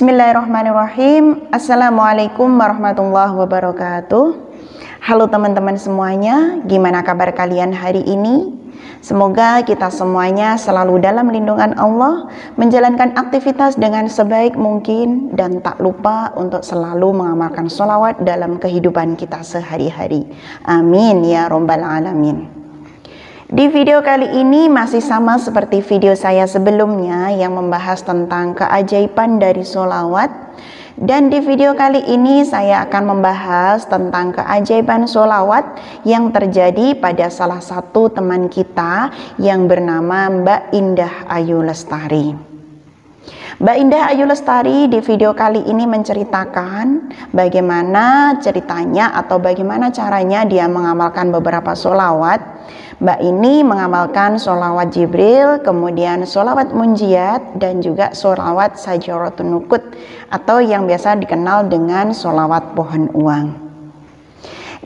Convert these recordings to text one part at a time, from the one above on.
Bismillahirrahmanirrahim. Assalamualaikum warahmatullahi wabarakatuh. Halo teman-teman semuanya, gimana kabar kalian hari ini? Semoga kita semuanya selalu dalam lindungan Allah, menjalankan aktivitas dengan sebaik mungkin, dan tak lupa untuk selalu mengamalkan sholawat dalam kehidupan kita sehari-hari. Amin ya Rabbal Alamin. Di video kali ini masih sama seperti video saya sebelumnya yang membahas tentang keajaiban dari sholawat. Dan di video kali ini saya akan membahas tentang keajaiban sholawat yang terjadi pada salah satu teman kita yang bernama Mbak Indah Ayu Lestari. Mbak Indah Ayu Lestari di video kali ini menceritakan bagaimana ceritanya atau bagaimana caranya dia mengamalkan beberapa sholawat. Mbak ini mengamalkan sholawat Jibril, kemudian sholawat Munjiat, dan juga sholawat Sajaratun Nukut atau yang biasa dikenal dengan sholawat pohon uang.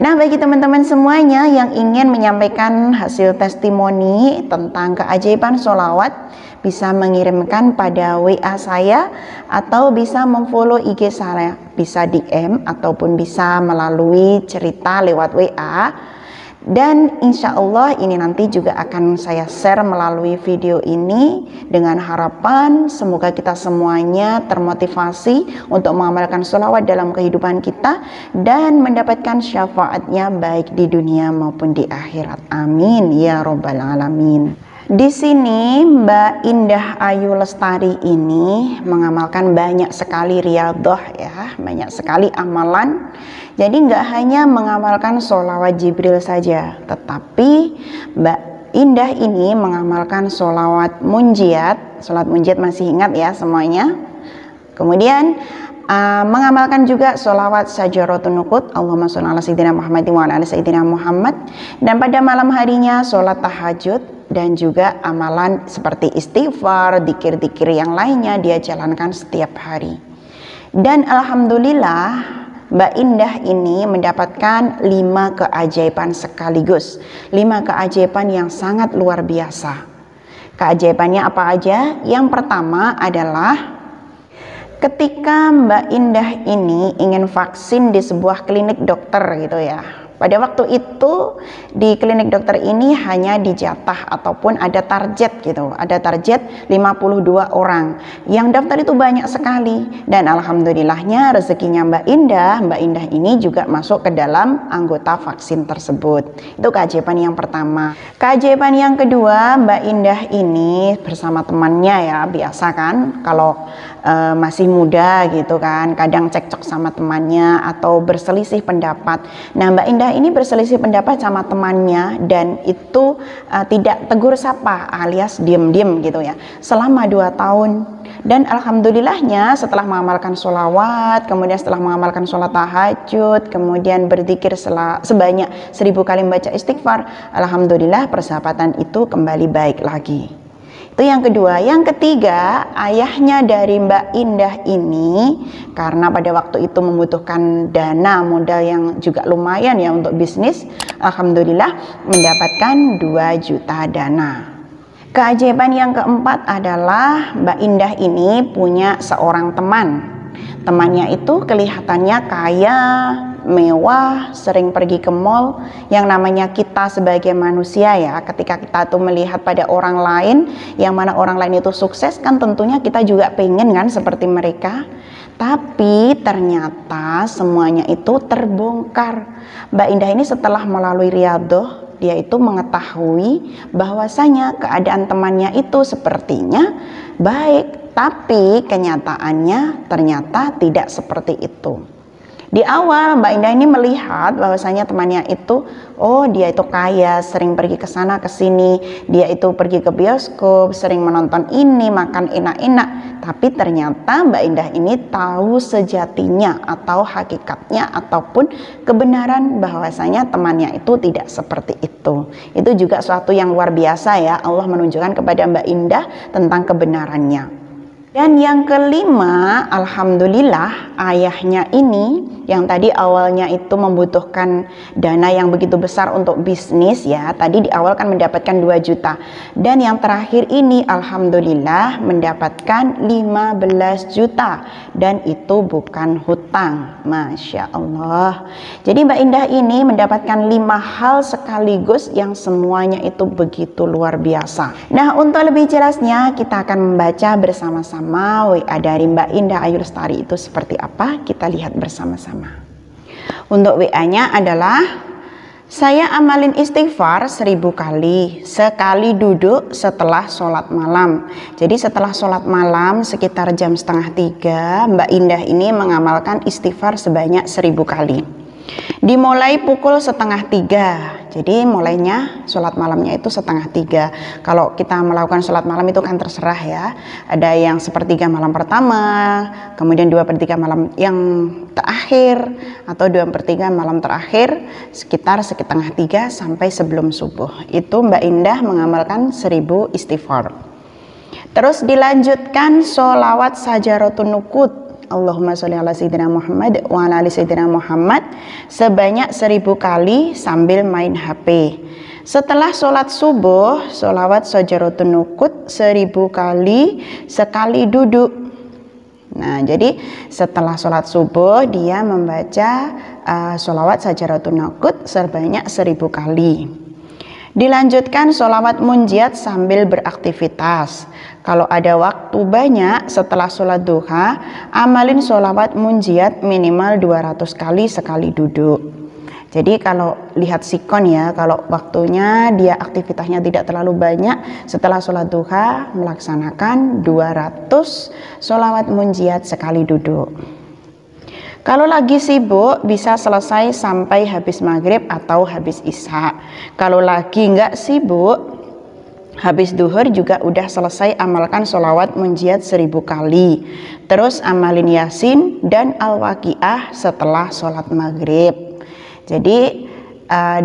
Nah, bagi teman-teman semuanya yang ingin menyampaikan hasil testimoni tentang keajaiban sholawat, bisa mengirimkan pada WA saya atau bisa memfollow IG saya, bisa DM ataupun bisa melalui cerita lewat WA. Dan insya Allah ini nanti juga akan saya share melalui video ini dengan harapan semoga kita semuanya termotivasi untuk mengamalkan sholawat dalam kehidupan kita dan mendapatkan syafaatnya baik di dunia maupun di akhirat. Amin ya Rabbal Alamin. Di sini Mbak Indah Ayu Lestari ini mengamalkan banyak sekali riyadhah ya, banyak sekali amalan. Jadi nggak hanya mengamalkan sholawat Jibril saja, tetapi Mbak Indah ini mengamalkan sholawat Munjiat. Sholawat Munjiat masih ingat ya semuanya. Kemudian mengamalkan juga sholawat Sajaratun Nukut, Allahumma sholli ala sayyidina Muhammadin wa ala sayyidina Muhammad. Dan pada malam harinya sholat tahajud. Dan juga amalan seperti istighfar, dzikir-dzikir yang lainnya dia jalankan setiap hari. Dan alhamdulillah Mbak Indah ini mendapatkan 5 keajaiban sekaligus, 5 keajaiban yang sangat luar biasa. Keajaibannya apa aja? Yang pertama adalah ketika Mbak Indah ini ingin vaksin di sebuah klinik dokter gitu ya. Pada waktu itu di klinik dokter ini hanya dijatah ataupun ada target gitu. Ada target 52 orang. Yang daftar itu banyak sekali. Dan alhamdulillahnya rezekinya Mbak Indah ini juga masuk ke dalam anggota vaksin tersebut. Itu keajaiban yang pertama. Keajaiban yang kedua, Mbak Indah ini bersama temannya ya, biasa kan kalau masih muda gitu kan, kadang cekcok sama temannya atau berselisih pendapat. Nah, Mbak Indah ini berselisih pendapat sama temannya dan itu tidak tegur sapa alias diem-diem gitu ya selama 2 tahun. Dan alhamdulillahnya setelah mengamalkan sholawat, kemudian setelah mengamalkan sholat tahajud, kemudian berzikir sebanyak 1000 kali membaca istighfar, alhamdulillah persahabatan itu kembali baik lagi. Itu yang kedua. Yang ketiga, ayahnya dari Mbak Indah ini karena pada waktu itu membutuhkan dana modal yang juga lumayan ya untuk bisnis, alhamdulillah mendapatkan 2 juta dana. Keajaiban yang keempat adalah Mbak Indah ini punya seorang teman. Temannya itu kelihatannya kaya, mewah, sering pergi ke mall. Yang namanya kita sebagai manusia ya, ketika kita tuh melihat pada orang lain, yang mana orang lain itu sukses kan tentunya kita juga pengen kan seperti mereka. Tapi ternyata semuanya itu terbongkar. Mbak Indah ini setelah melalui riyadhah, dia itu mengetahui bahwasanya keadaan temannya itu sepertinya baik, tapi kenyataannya ternyata tidak seperti itu. Di awal Mbak Indah ini melihat bahwasanya temannya itu, oh dia itu kaya, sering pergi ke sana ke sini, dia itu pergi ke bioskop, sering menonton ini, makan enak-enak. Tapi ternyata Mbak Indah ini tahu sejatinya atau hakikatnya ataupun kebenaran bahwasanya temannya itu tidak seperti itu. Itu juga suatu yang luar biasa ya, Allah menunjukkan kepada Mbak Indah tentang kebenarannya. Dan yang kelima, alhamdulillah ayahnya ini yang tadi awalnya itu membutuhkan dana yang begitu besar untuk bisnis ya, tadi di awal kan mendapatkan 2 juta, dan yang terakhir ini alhamdulillah mendapatkan 15 juta, dan itu bukan hutang. Masya Allah. Jadi Mbak Indah ini mendapatkan 5 hal sekaligus yang semuanya itu begitu luar biasa. Nah, untuk lebih jelasnya kita akan membaca bersama-sama WA dari Mbak Indah Ayu Lestari itu seperti apa, kita lihat bersama-sama. Untuk WA-nya adalah, saya amalin istighfar 1000 kali sekali duduk setelah sholat malam. Jadi setelah sholat malam sekitar jam 2:30 Mbak Indah ini mengamalkan istighfar sebanyak 1000 kali. Dimulai pukul 2:30. Jadi mulainya sholat malamnya itu 2:30. Kalau kita melakukan sholat malam itu kan terserah ya. Ada yang 1/3 malam pertama, kemudian 2/3 malam yang terakhir, atau 2/3 malam terakhir sekitar 2:30 sampai sebelum subuh. Itu Mbak Indah mengamalkan 1000 istighfar. Terus dilanjutkan sholawat sajaratun nukut, Allahumma sholli ala sayyidina Muhammad wa ala ali sayyidina Muhammad, sebanyak 1000 kali sambil main HP. Setelah sholat subuh, sholawat sajaratun nukut 1000 kali sekali duduk. Nah, jadi setelah sholat subuh dia membaca sholawat sajaratun nukut sebanyak 1000 kali. Dilanjutkan sholawat munjiat sambil beraktivitas. Kalau ada waktu banyak setelah sholat duha, amalin sholawat munjiat minimal 200 kali sekali duduk. Jadi kalau lihat sikon ya, kalau waktunya dia aktivitasnya tidak terlalu banyak, setelah sholat duha melaksanakan 200 sholawat munjiat sekali duduk. Kalau lagi sibuk bisa selesai sampai habis maghrib atau habis isya. Kalau lagi nggak sibuk, habis duhur juga udah selesai amalkan sholawat munjiat 1000 kali. Terus amalin yasin dan al-waqiah setelah sholat maghrib. Jadi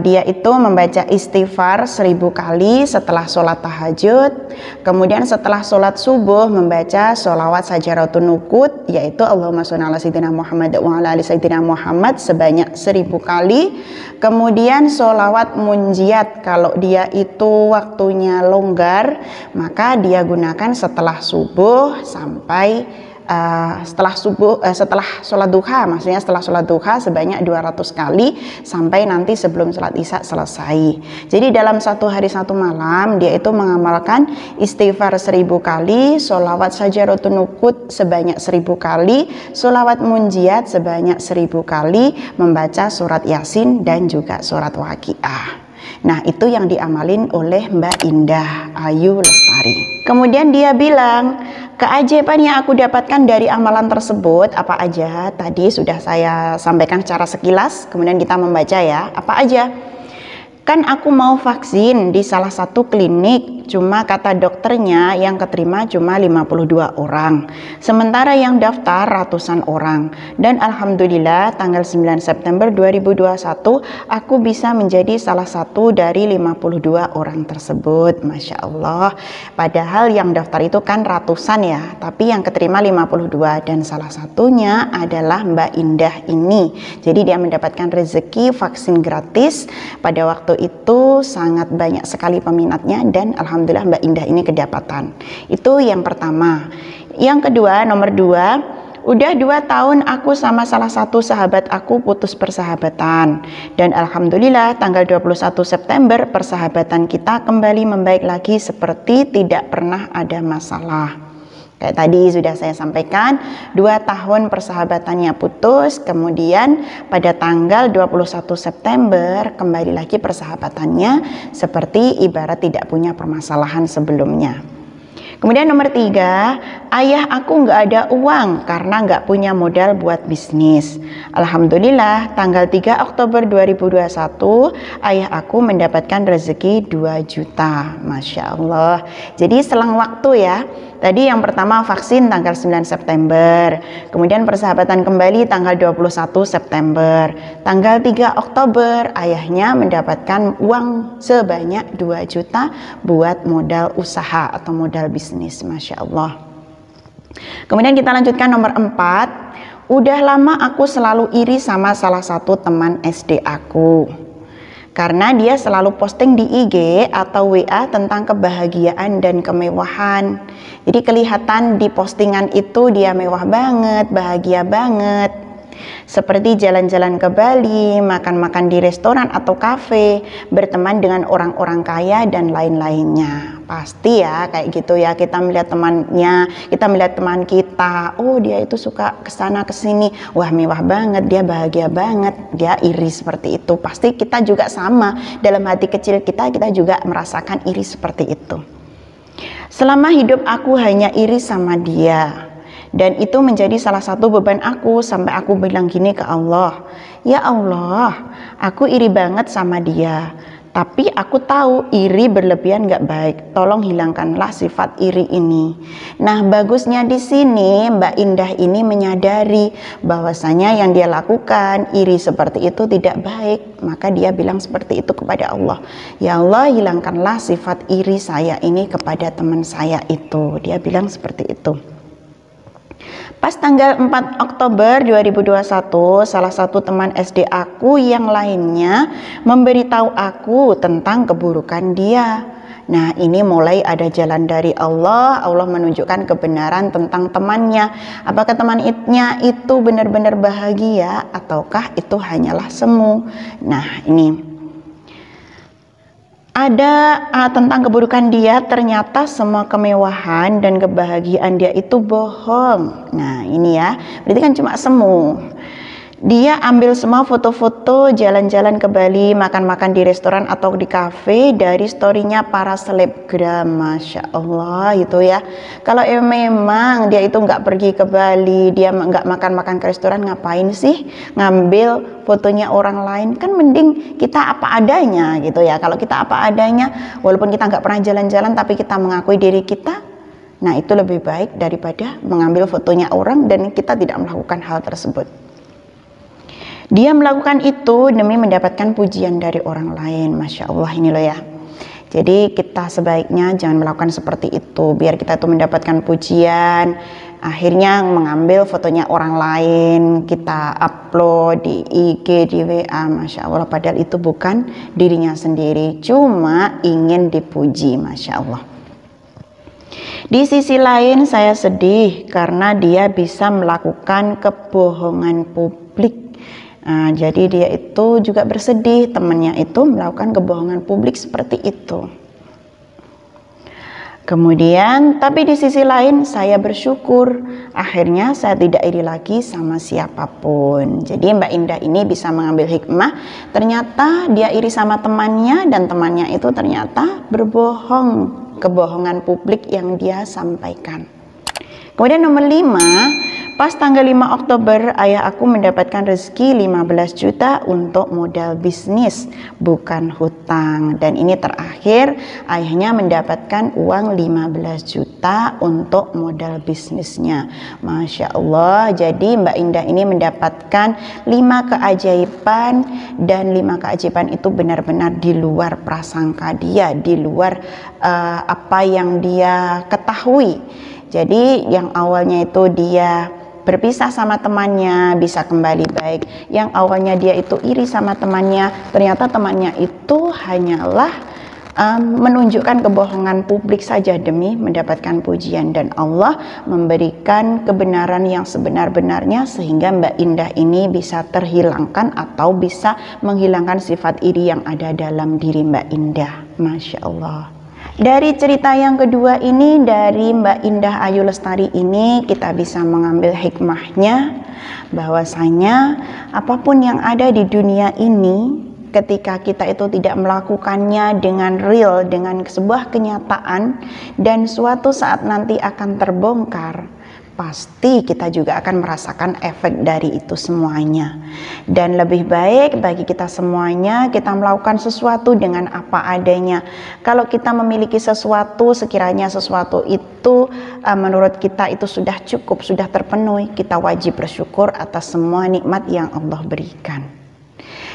dia itu membaca istighfar 1000 kali setelah sholat tahajud. Kemudian setelah sholat subuh membaca sholawat sajaratun nukut, yaitu Allahumma sholli ala sayyidina Muhammad wa ala ali sayyidina Muhammad sebanyak 1000 kali. Kemudian sholawat munjiat, kalau dia itu waktunya longgar maka dia gunakan setelah subuh sampai setelah sholat duha, maksudnya setelah sholat duha sebanyak 200 kali sampai nanti sebelum sholat isya selesai. Jadi dalam satu hari satu malam dia itu mengamalkan istighfar 1000 kali, sholawat sajaratun nukut sebanyak 1000 kali, sholawat munjiat sebanyak 1000 kali, membaca surat yasin dan juga surat waqiah. Nah, itu yang diamalin oleh Mbak Indah Ayu Lestari. Kemudian dia bilang, keajaiban yang aku dapatkan dari amalan tersebut apa aja? Tadi sudah saya sampaikan secara sekilas, kemudian kita membaca ya, apa aja? Kan aku mau vaksin di salah satu klinik, cuma kata dokternya yang keterima cuma 52 orang. Sementara yang daftar ratusan orang. Dan alhamdulillah tanggal 9 September 2021 aku bisa menjadi salah satu dari 52 orang tersebut. Masya Allah. Padahal yang daftar itu kan ratusan ya, tapi yang keterima 52 dan salah satunya adalah Mbak Indah ini. Jadi dia mendapatkan rezeki vaksin gratis pada waktu itu sangat banyak sekali peminatnya dan alhamdulillah Mbak Indah ini kedapatan. Itu yang pertama. Yang kedua, nomor 2, udah 2 tahun aku sama salah satu sahabat aku putus persahabatan dan alhamdulillah tanggal 21 September persahabatan kita kembali membaik lagi seperti tidak pernah ada masalah. Kayak tadi sudah saya sampaikan, 2 tahun persahabatannya putus, kemudian pada tanggal 21 September kembali lagi persahabatannya seperti ibarat tidak punya permasalahan sebelumnya. Kemudian nomor 3, ayah aku nggak ada uang karena nggak punya modal buat bisnis. Alhamdulillah tanggal 3 Oktober 2021 ayah aku mendapatkan rezeki 2 juta. Masya Allah. Jadi selang waktu ya. Tadi yang pertama vaksin tanggal 9 September. Kemudian persahabatan kembali tanggal 21 September. Tanggal 3 Oktober ayahnya mendapatkan uang sebanyak 2 juta buat modal usaha atau modal bisnis. Masya Allah. Kemudian kita lanjutkan nomor 4. Udah lama aku selalu iri sama salah satu teman SD aku. Karena dia selalu posting di IG atau WA tentang kebahagiaan dan kemewahan. Jadi kelihatan di postingan itu dia mewah banget, bahagia banget. Seperti jalan-jalan ke Bali, makan-makan di restoran atau kafe, berteman dengan orang-orang kaya dan lain-lainnya. Pasti ya kayak gitu ya, kita melihat temannya, kita melihat teman kita, oh dia itu suka kesana kesini, wah mewah banget, dia bahagia banget, dia iri seperti itu. Pasti kita juga sama, dalam hati kecil kita juga merasakan iri seperti itu. Selama hidup aku hanya iri sama dia. Dan itu menjadi salah satu beban aku sampai aku bilang gini ke Allah, ya Allah, aku iri banget sama dia. Tapi aku tahu iri berlebihan gak baik. Tolong hilangkanlah sifat iri ini. Nah, bagusnya di sini Mbak Indah ini menyadari bahwasanya yang dia lakukan iri seperti itu tidak baik. Maka dia bilang seperti itu kepada Allah. Ya Allah, hilangkanlah sifat iri saya ini kepada teman saya itu. Dia bilang seperti itu. Pas tanggal 4 Oktober 2021, salah satu teman SD aku yang lainnya memberitahu aku tentang keburukan dia. Nah, ini mulai ada jalan dari Allah. Allah menunjukkan kebenaran tentang temannya. Apakah temannya itu benar-benar bahagia ataukah itu hanyalah semu? Nah, ini ada tentang keburukan dia, ternyata semua kemewahan dan kebahagiaan dia itu bohong. Nah ini ya, berarti kan cuma semu. Dia ambil semua foto-foto jalan-jalan ke Bali, makan-makan di restoran atau di kafe dari storynya para selebgram. Masya Allah itu ya. Kalau memang dia itu nggak pergi ke Bali, dia nggak makan-makan ke restoran, ngapain sih ngambil fotonya orang lain? Kan mending kita apa adanya gitu ya. Kalau kita apa adanya, walaupun kita nggak pernah jalan-jalan tapi kita mengakui diri kita, nah itu lebih baik daripada mengambil fotonya orang dan kita tidak melakukan hal tersebut. Dia melakukan itu demi mendapatkan pujian dari orang lain. Masya Allah ini loh ya. Jadi kita sebaiknya jangan melakukan seperti itu. Biar kita tuh mendapatkan pujian. Akhirnya mengambil fotonya orang lain. Kita upload di IG, di WA. Masya Allah. Padahal itu bukan dirinya sendiri. Cuma ingin dipuji. Masya Allah. Di sisi lain saya sedih karena dia bisa melakukan kebohongan publik. Nah, jadi dia itu juga bersedih temannya itu melakukan kebohongan publik seperti itu. Kemudian, tapi di sisi lain saya bersyukur akhirnya saya tidak iri lagi sama siapapun. Jadi Mbak Indah ini bisa mengambil hikmah, ternyata dia iri sama temannya dan temannya itu ternyata berbohong, kebohongan publik yang dia sampaikan. Kemudian nomor 5, pas tanggal 5 Oktober ayah aku mendapatkan rezeki 15 juta untuk modal bisnis, bukan hutang. Dan ini terakhir ayahnya mendapatkan uang 15 juta untuk modal bisnisnya. Masya Allah, jadi Mbak Indah ini mendapatkan 5 keajaiban. Dan 5 keajaiban itu benar-benar di luar prasangka dia, di luar apa yang dia ketahui. Jadi yang awalnya itu dia berpisah sama temannya bisa kembali baik. Yang awalnya dia itu iri sama temannya, ternyata temannya itu hanyalah menunjukkan kebohongan publik saja demi mendapatkan pujian. Dan Allah memberikan kebenaran yang sebenar-benarnya sehingga Mbak Indah ini bisa terhilangkan atau bisa menghilangkan sifat iri yang ada dalam diri Mbak Indah. Masya Allah. Dari cerita yang kedua ini, dari Mbak Indah Ayu Lestari ini, kita bisa mengambil hikmahnya bahwasanya apapun yang ada di dunia ini, ketika kita itu tidak melakukannya dengan real, dengan sebuah kenyataan, dan suatu saat nanti akan terbongkar, pasti kita juga akan merasakan efek dari itu semuanya. Dan lebih baik bagi kita semuanya, kita melakukan sesuatu dengan apa adanya. Kalau kita memiliki sesuatu, sekiranya sesuatu itu menurut kita itu sudah cukup, sudah terpenuhi, kita wajib bersyukur atas semua nikmat yang Allah berikan.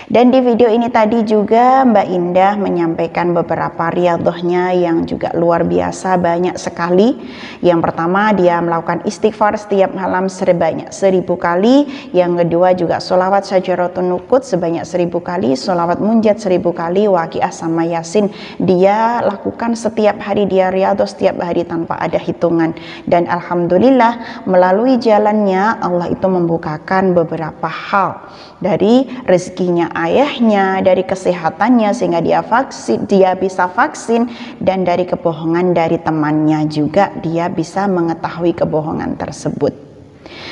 Dan di video ini tadi juga Mbak Indah menyampaikan beberapa riyadhahnya yang juga luar biasa, banyak sekali. Yang pertama, dia melakukan istighfar setiap malam sebanyak 1000 kali. Yang kedua juga sholawat Syajaratun Nuqut sebanyak 1000 kali, sholawat munjat 1000 kali, waqiah sama yasin dia lakukan setiap hari, dia riyadhah setiap hari tanpa ada hitungan. Dan alhamdulillah melalui jalannya Allah itu membukakan beberapa hal, dari rezekinya ayahnya, dari kesehatannya sehingga dia bisa vaksin, dan dari kebohongan dari temannya juga dia bisa mengetahui kebohongan tersebut.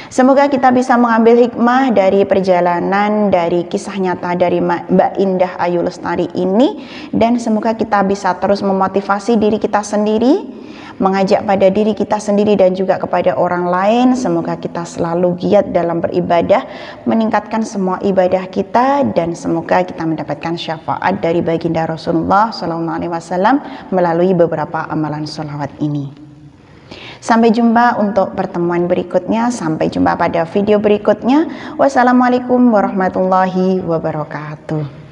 Semoga kita bisa mengambil hikmah dari perjalanan, dari kisah nyata dari Mbak Indah Ayu Lestari ini, dan semoga kita bisa terus memotivasi diri kita sendiri, mengajak pada diri kita sendiri dan juga kepada orang lain. Semoga kita selalu giat dalam beribadah, meningkatkan semua ibadah kita, dan semoga kita mendapatkan syafaat dari baginda Rasulullah SAW melalui beberapa amalan sholawat ini. Sampai jumpa untuk pertemuan berikutnya, sampai jumpa pada video berikutnya. Wassalamualaikum warahmatullahi wabarakatuh.